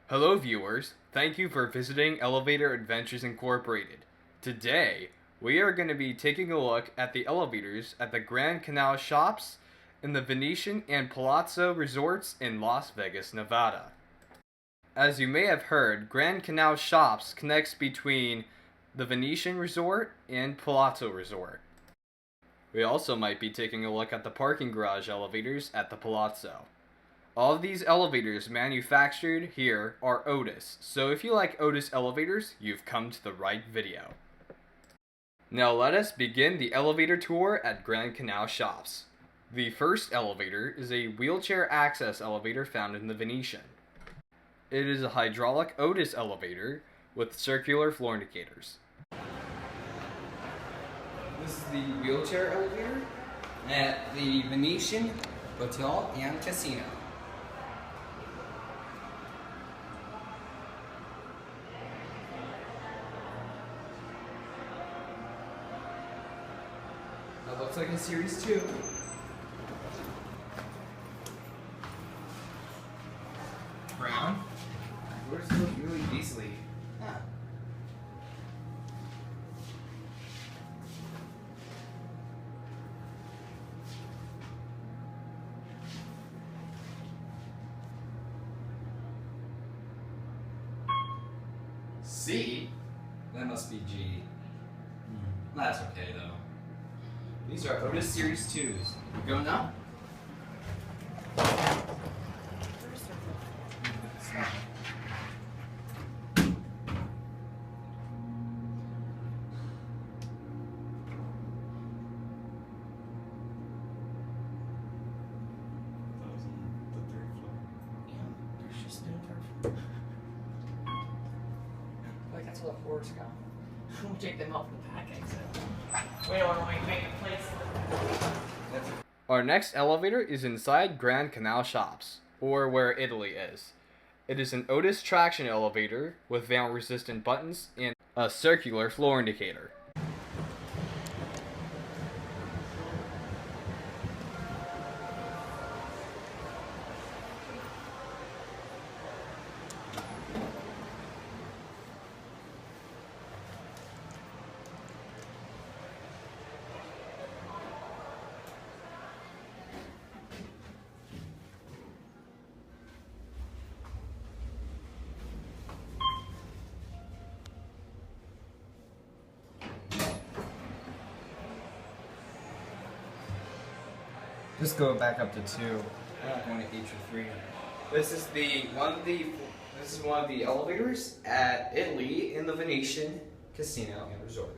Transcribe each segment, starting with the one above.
Hello viewers, thank you for visiting Elevator Adventures Incorporated. Today, we are going to be taking a look at the elevators at the Grand Canal shops in the Venetian and Palazzo resorts in Las Vegas, Nevada. As you may have heard, Grand Canal shops connects between the Venetian resort and Palazzo resort. We also might be taking a look at the parking garage elevators at the Palazzo. All of these elevators manufactured here are Otis, so if you like Otis elevators, you've come to the right video. Now let us begin the elevator tour at Grand Canal shops. The first elevator is a wheelchair access elevator found in the Venetian. It is a hydraulic Otis elevator with circular floor indicators. This is the wheelchair elevator at the Venetian Hotel and Casino. That looks like a Series 2. Brown. Doors look really decently. Ah. C? That must be G. That's okay though. These are Otis Series 2s. You going now? Like that's where the floors go. We'll take them off the pack exit. We don't want to make a place. Our next elevator is inside Grand Canal shops, or where Italy is. It is an Otis traction elevator with vinyl-resistant buttons and a circular floor indicator. Just go back up to 2. I'm not going to H or 3. This is one of the elevators at Italy in the Venetian Casino and Resort.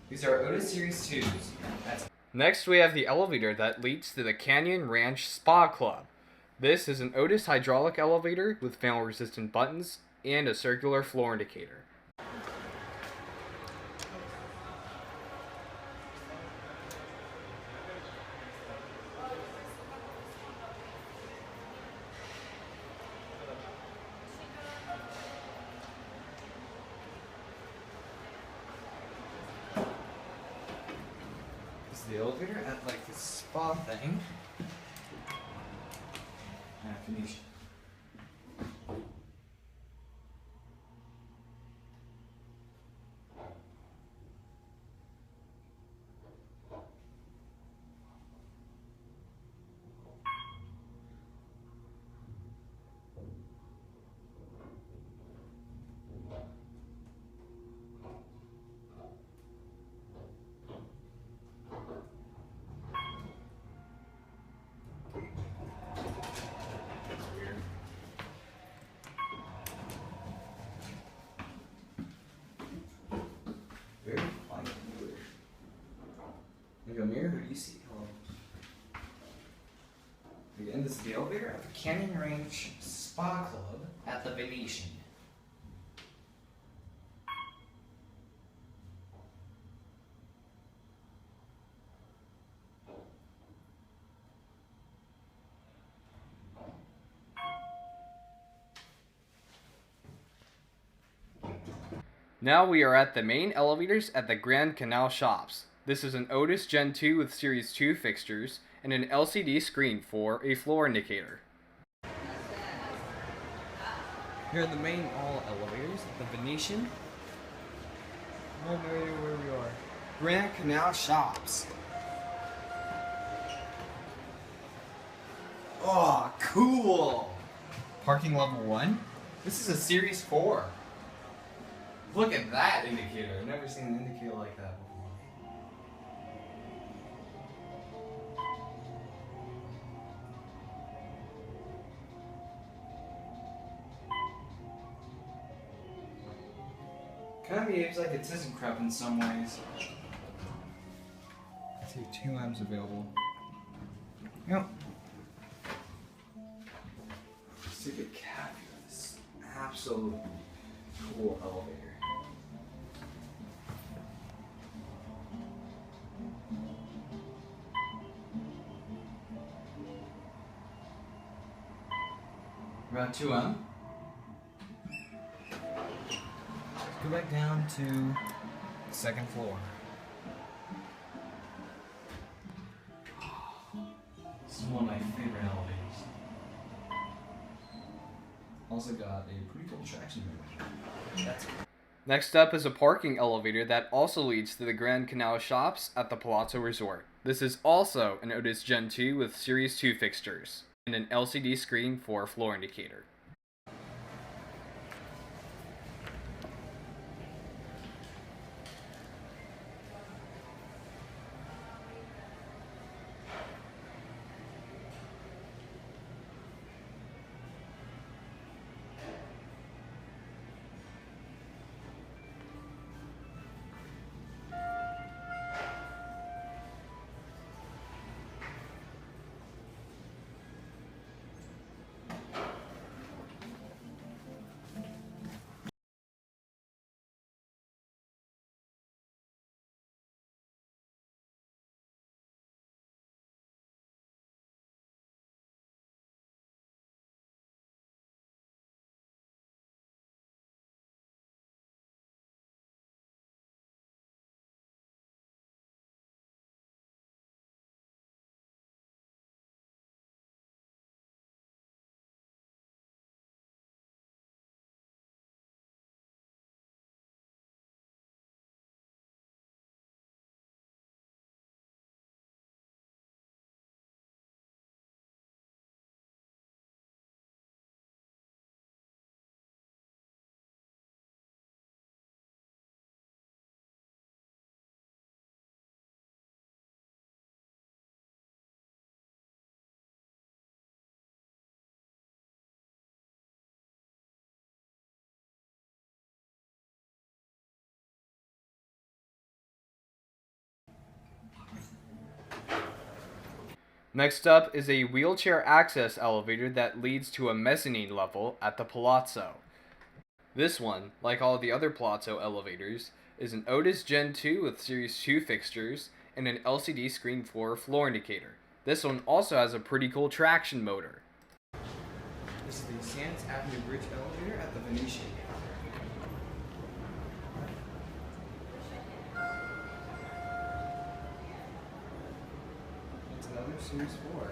These are Otis Series 2s. Next, we have the elevator that leads to the Canyon Ranch Spa Club. This is an Otis hydraulic elevator with vinyl-resistant buttons and a circular floor indicator. This is the elevator at like the spa thing. Venetian. Very fine. Like a mirror, who do you see? Hello. Again, this is the elevator at the Canyon Ranch Spa Club at the Venetian. Now we are at the main elevators at the Grand Canal shops. This is an Otis Gen 2 with Series 2 fixtures and an LCD screen for a floor indicator. Here are the main all elevators, the Venetian. No idea where we are. Grand Canal Shops. Oh, cool! Parking level 1. This is a Series 4. Look at that indicator. I've never seen an indicator like that before. Kind of behaves like a ThyssenKrupp in some ways. Let's see, 2 lamps available. Yep. See the cab here. This absolutely cool elevator. Around 2M. Go back down to the 2nd floor. This is one of my favorite elevators. Also got a pretty cool traction motor. That's it. Next up is a parking elevator that also leads to the Grand Canal Shops at the Palazzo Resort. This is also an Otis Gen 2 with Series 2 fixtures and an LCD screen for a floor indicator. Next up is a wheelchair access elevator that leads to a mezzanine level at the Palazzo. This one, like all the other Palazzo elevators, is an Otis Gen 2 with Series 2 fixtures and an LCD screen for a floor indicator. This one also has a pretty cool traction motor. This is the Sands Avenue Bridge elevator at the Venetian. It's another Series 4.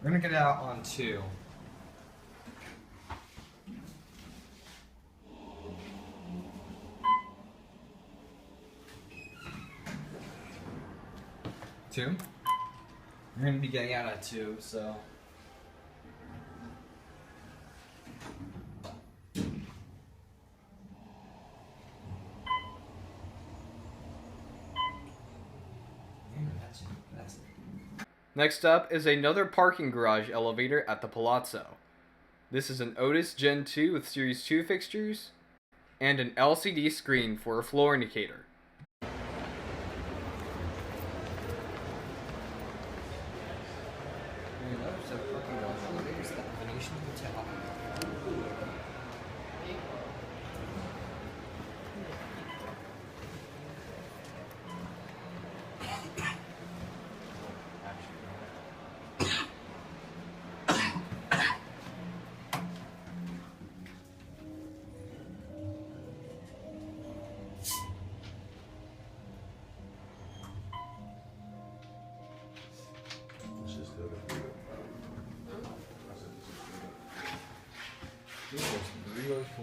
We're gonna get out on 2. We're gonna be getting out at 2, so. That's it. Next up is another parking garage elevator at the Palazzo. This is an Otis Gen 2 with Series 2 fixtures and an LCD screen for a floor indicator.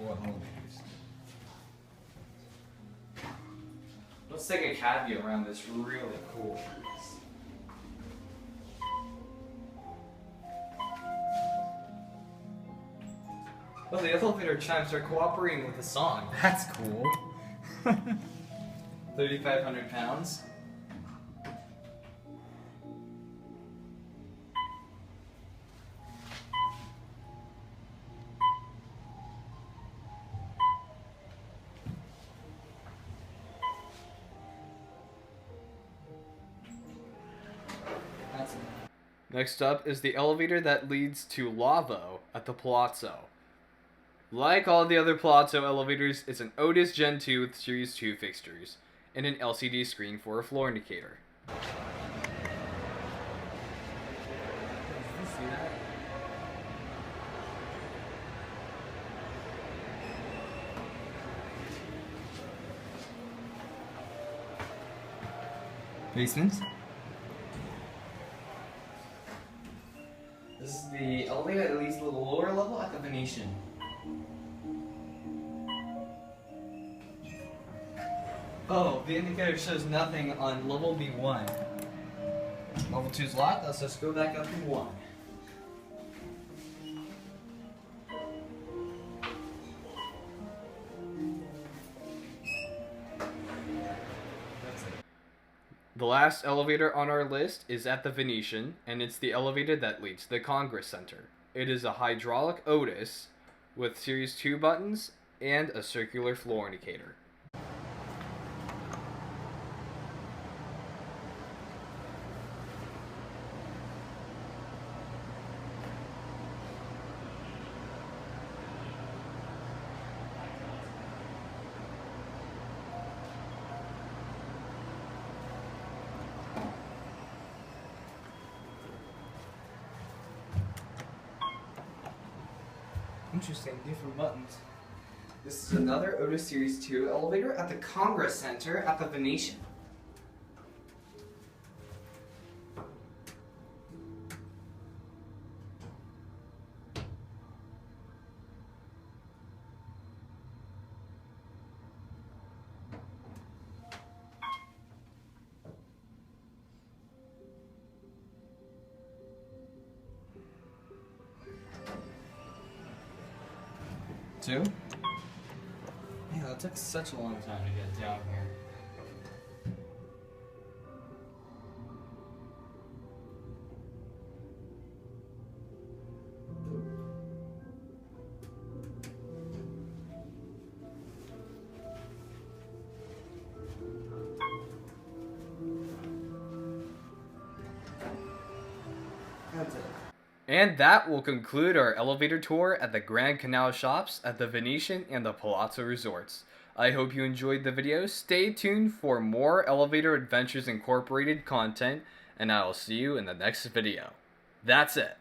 cool elevators. Let's take a cab view around this really cool place. Oh, the elevator chimes are cooperating with the song. That's cool. 3,500 pounds. That's Next up is the elevator that leads to LAVO at the Palazzo. Like all the other Palazzo elevators, it's an Otis Gen 2 with Series 2 fixtures and an LCD screen for a floor indicator. Did you see that? Basement. This is the elevator that leads to the lower level at the Venetian. Oh, the indicator shows nothing on level B1. Level 2's locked, let's just go back up to 1. That's it. The last elevator on our list is at the Venetian, and it's the elevator that leads to the Congress Center. It is a hydraulic Otis with Series 2 buttons and a circular floor indicator. Interesting, different buttons. This is another Otis Series 2 elevator at the Congress Center at the Venetian. Two? Yeah, that took such a long time to get down here. That's it. And that will conclude our elevator tour at the Grand Canal shops at the Venetian and the Palazzo resorts. I hope you enjoyed the video. Stay tuned for more Elevator Adventures Incorporated content, and I will see you in the next video. That's it.